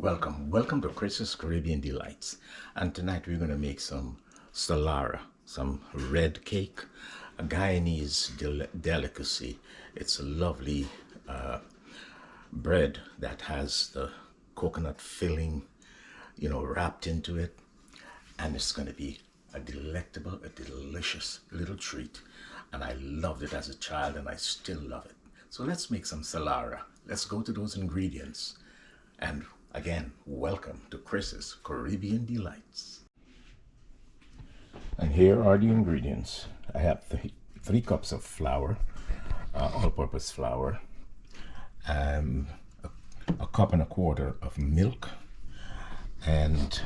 Welcome to Chris's Caribbean Delights. And tonight we're going to make some Salara, some red cake, a Guyanese delicacy. It's a lovely bread that has the coconut filling, wrapped into it. And it's going to be a delectable, a delicious little treat. And I loved it as a child and I still love it. So let's make some Salara. Let's go to those ingredients. And again, welcome to Chris's Caribbean Delights. And here are the ingredients. I have three cups of flour, all-purpose flour, a cup and a quarter of milk, and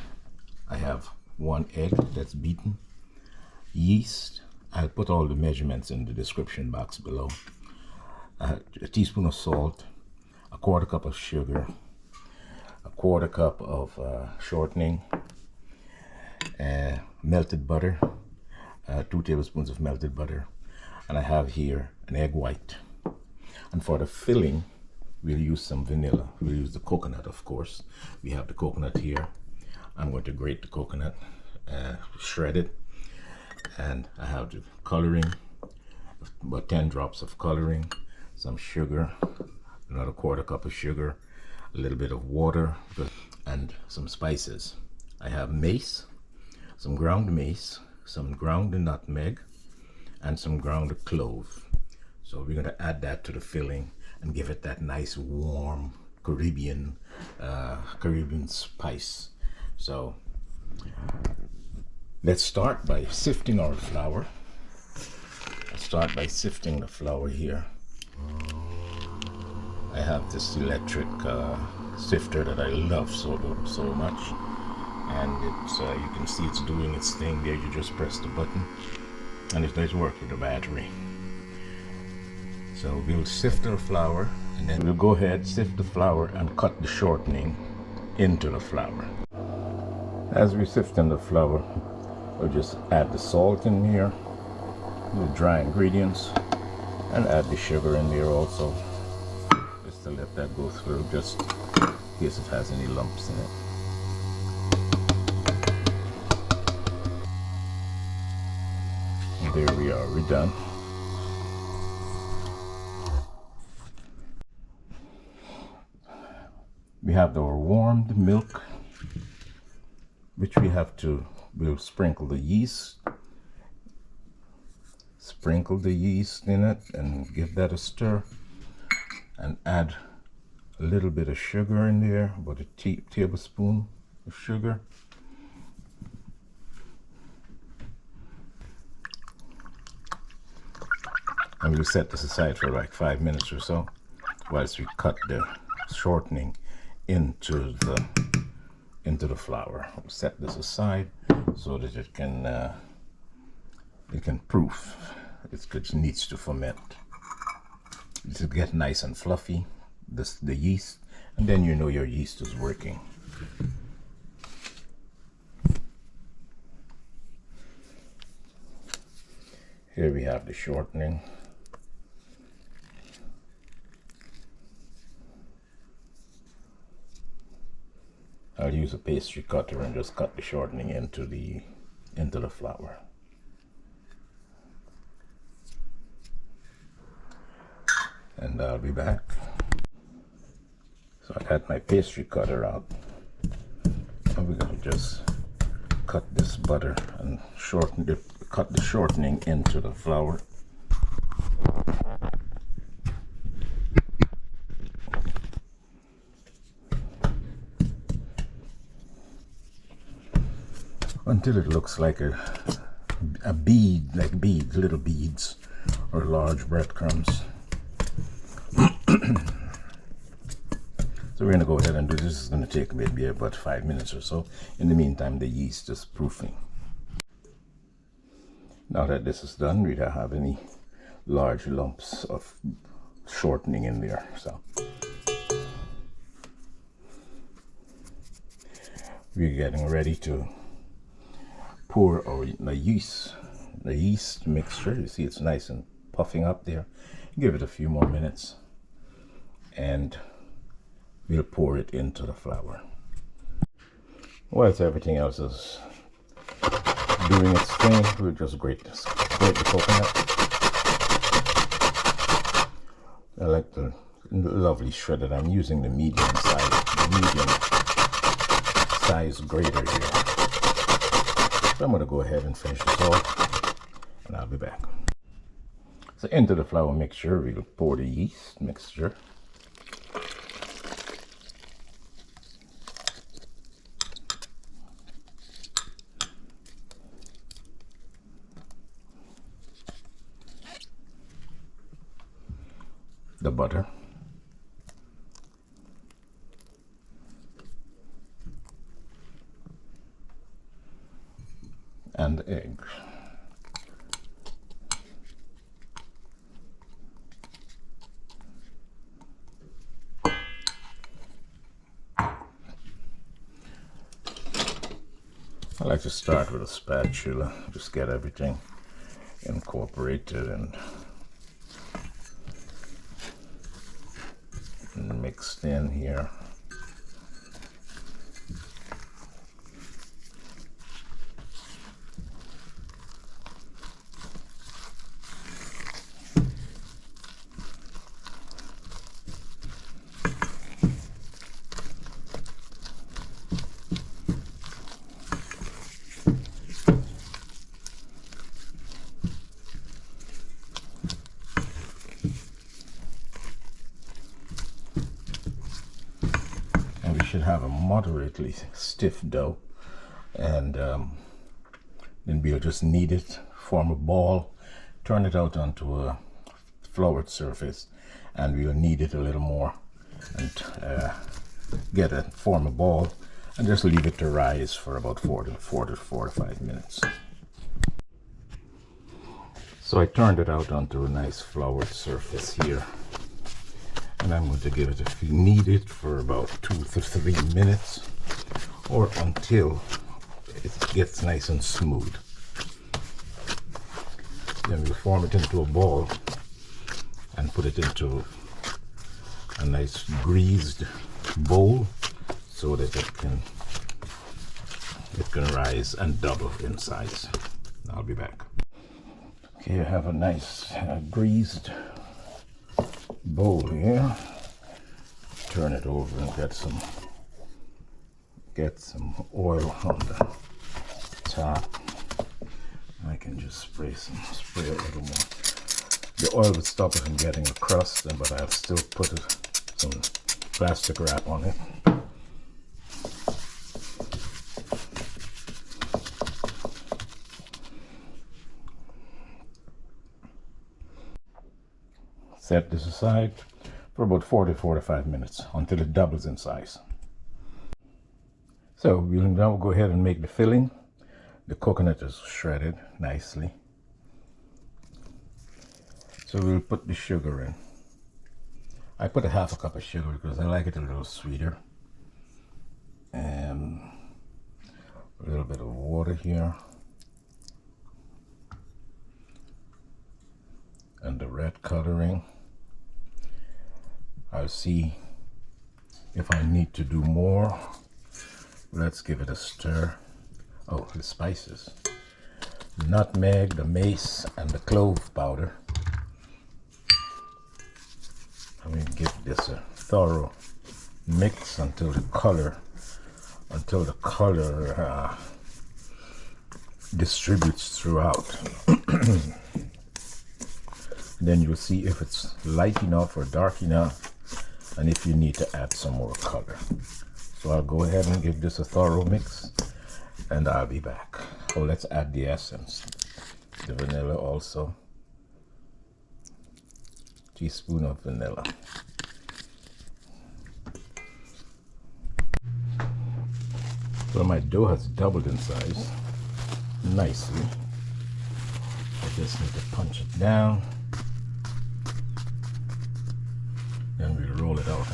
I have 1 egg that's beaten, yeast. I'll put all the measurements in the description box below. A teaspoon of salt, a quarter cup of sugar, a quarter cup of shortening, melted butter, 2 tablespoons of melted butter, and I have here an egg white. And for the filling, we'll use some vanilla. We'll use the coconut, of course. We have the coconut here. I'm going to grate the coconut, shred it, and I have the coloring, about 10 drops of coloring, some sugar, another quarter cup of sugar, a little bit of water, and some spices. I have mace, some ground mace, some ground nutmeg, and some ground clove. So we're going to add that to the filling and give it that nice warm Caribbean spice. So let's start by sifting our flour. I'll start by sifting the flour here. I have this electric sifter that I love so much, and it's you can see it's doing its thing there. You just press the button and it does work with the battery. So we'll sift our flour, and then we'll go ahead, sift the flour, and cut the shortening into the flour. As we sift in the flour, we'll just add the salt in here, the dry ingredients, and add the sugar in there also, just to let that go through, just in case it has any lumps in it. And there we are, we're done. We have our warmed milk, which we'll sprinkle the yeast in it and give that a stir, and add a little bit of sugar in there, about a tablespoon of sugar. And we'll set this aside for like 5 minutes or so whilst we cut the shortening into the flour. We'll set this aside so that it can proof. It needs to ferment to get nice and fluffy, the yeast, and then you know your yeast is working. Here we have the shortening. I'll use a pastry cutter and just cut the shortening into the flour. And I'll be back. So I got my pastry cutter out, and we're going to just cut this butter and cut the shortening into the flour. Until it looks like a bead, like beads, little beads, or large breadcrumbs. So we're going to go ahead and do this. It's going to take maybe about 5 minutes or so. In the meantime, the yeast is proofing. Now that this is done, we don't have any large lumps of shortening in there. So we're getting ready to pour the yeast mixture. You see it's nice and puffing up there. Give it a few more minutes, and we'll pour it into the flour. Whilst everything else is doing its thing, we'll just grate the coconut. I like the lovely shredded. I'm using the medium size grater here. So I'm going to go ahead and finish this off, and I'll be back. So into the flour mixture, we'll pour the yeast mixture. The butter. And the egg. I like to start with a spatula, just get everything incorporated and mixed in here. Should have a moderately stiff dough, and then we'll just knead it, form a ball, turn it out onto a floured surface, and we'll knead it a little more and form a ball, and just leave it to rise for about 4 to 5 minutes. So I turned it out onto a nice floured surface here. And I'm going to give it knead it for about 2 to 3 minutes, or until it gets nice and smooth. Then we'll form it into a ball and put it into a nice greased bowl so that it can rise and double in size. I'll be back. Okay, I have a nice greased bowl here. Turn it over and get some oil on the top. I can just spray a little more. The oil would stop it from getting a crust, but I'll still put some plastic wrap on it. Set this aside for about 4 to 5 minutes until it doubles in size. So we'll now go ahead and make the filling. The coconut is shredded nicely. So we'll put the sugar in. I put a half a cup of sugar because I like it a little sweeter. And a little bit of water here. And the red coloring. I'll see if I need to do more. Let's give it a stir. Oh, the spices. Nutmeg, the mace, and the clove powder. I'm going to give this a thorough mix until the color distributes throughout. Then you'll see if it's light enough or dark enough, and if you need to add some more color. So I'll go ahead and give this a thorough mix, and I'll be back. Oh, let's add the essence. The vanilla also. Teaspoon of vanilla. So my dough has doubled in size nicely. I just need to punch it down. Then we roll it out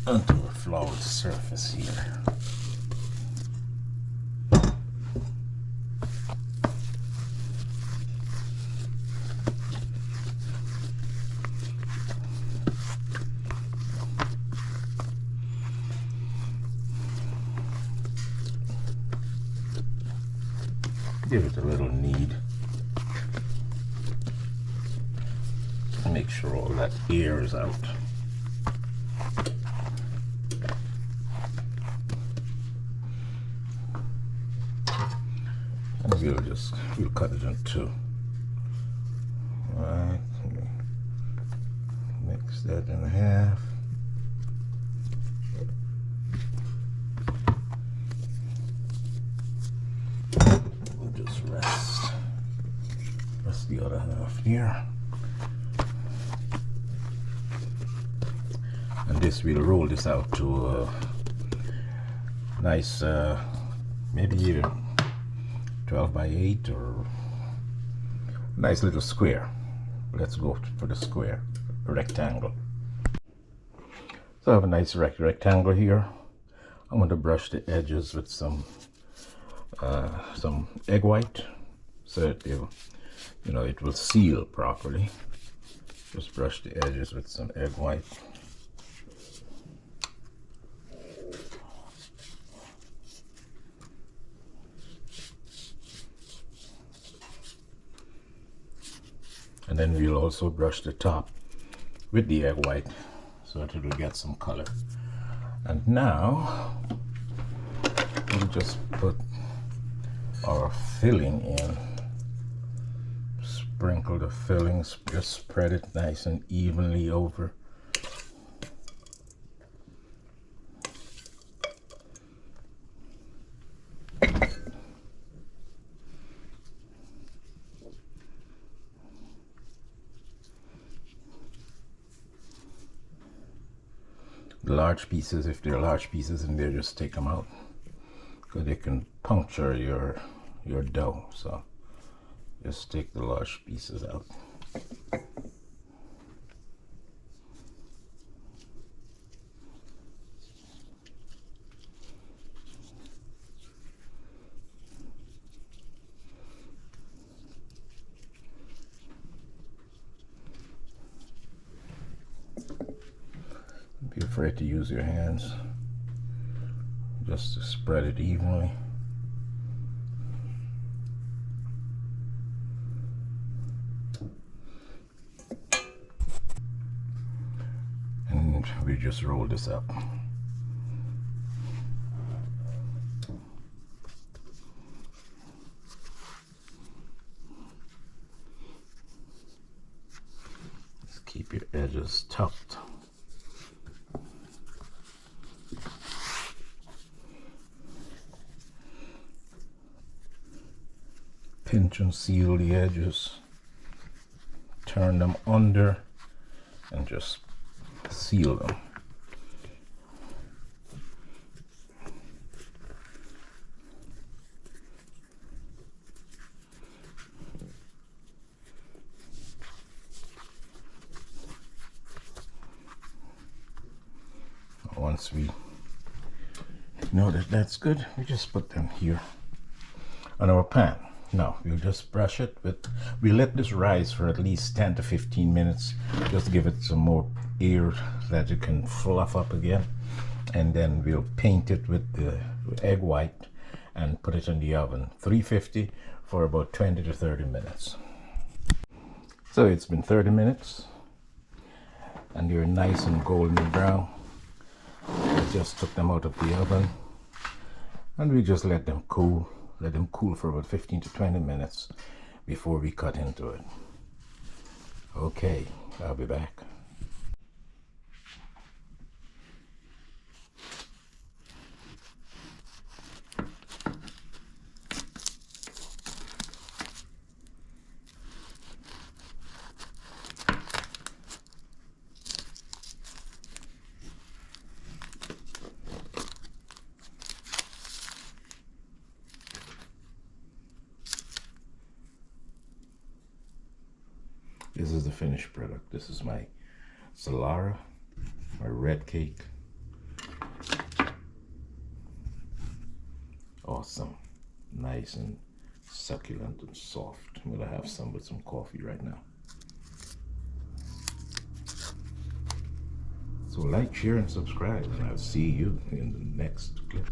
onto a floured surface here. give it a little knead. Make sure all that air is out. And we'll cut it in two. All right, mix that in half. We'll just rest the other half here. And this, we'll roll this out to a nice, maybe either 12 by 8 or a nice little square. Let's go for the square, rectangle. So I have a nice rectangle here. I'm going to brush the edges with some egg white, so that it will seal properly. Just brush the edges with some egg white. And then we'll also brush the top with the egg white so that it will get some color. And now we'll just put our filling in. Sprinkle the fillings, just spread it nice and evenly over. Large pieces, if there are large pieces in there, just take them out because they can puncture your dough. So just take the large pieces out. Don't be afraid to use your hands just to spread it evenly. And we just roll this up. Just keep your edges tucked. Pinch and seal the edges, turn them under, and just seal them. Once we know that that's good, we just put them here on our pan. Now we'll just brush it with, we let this rise for at least 10 to 15 minutes, just give it some more air that it can fluff up again, and then we'll paint it with the egg white and put it in the oven 350 for about 20 to 30 minutes. So it's been 30 minutes and they're nice and golden brown. I just took them out of the oven and we just let them cool. Let them cool for about 15 to 20 minutes before we cut into it. Okay, I'll be back. This is the finished product. This is my Salara, my red cake. Awesome. Nice and succulent and soft. I'm gonna have some with some coffee right now. So like, share, and subscribe, and I'll see you in the next clip.